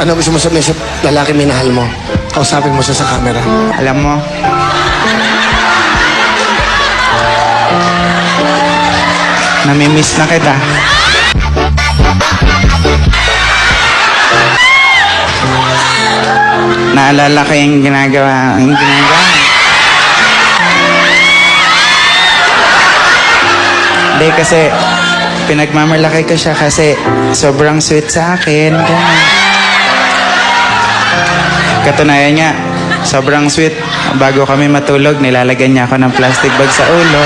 Ano gusto mo sabihin sa lalaki minahal mo? Kausapin mo siya sa camera. Alam mo, namimiss na kita. Naalala ko yung ginagawa. Hindi kasi pinagmamalaki ko siya kasi sobrang sweet sa akin. Ganun. Katunayan niya, sobrang sweet. Bago kami matulog, nilalagyan niya ako ng plastic bag sa ulo.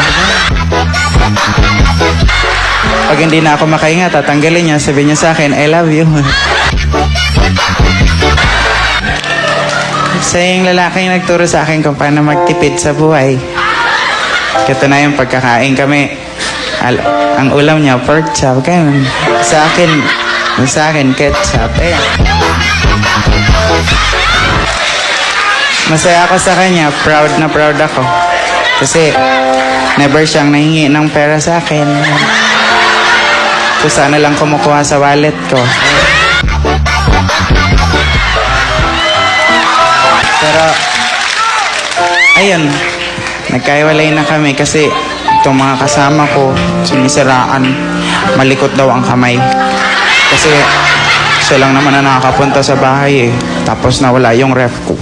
Pag hindi na ako makahinga, tatanggalin niya. Sabi niya sa akin, I love you. Siya yung lalaking nagturo sa akin kung paano magtipid sa buhay. Katunayan, pagkakain kami, ang ulam niya, pork chop. Ganun. Sa akin, ketchup. Masaya ako sa kanya. Proud na proud ako. Kasi never siyang nahingi ng pera sa akin. Kung sana lang kumukuha sa wallet ko. Pero, ayun, nagkaiwalay na kami kasi itong mga kasama ko, sinisiraan, malikot daw ang kamay. Kasi siya lang naman na nakakapunta sa bahay eh. Tapos nawala yung ref ko.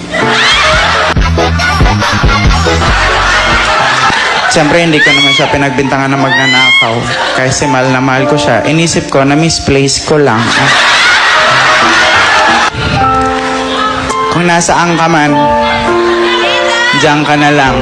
Siyempre, hindi ko naman siya pinagbintangan na magnanakaw. Kasi mahal na mahal ko siya. Inisip ko na misplace ko lang. Kung nasaan ka man, diyan ka na lang.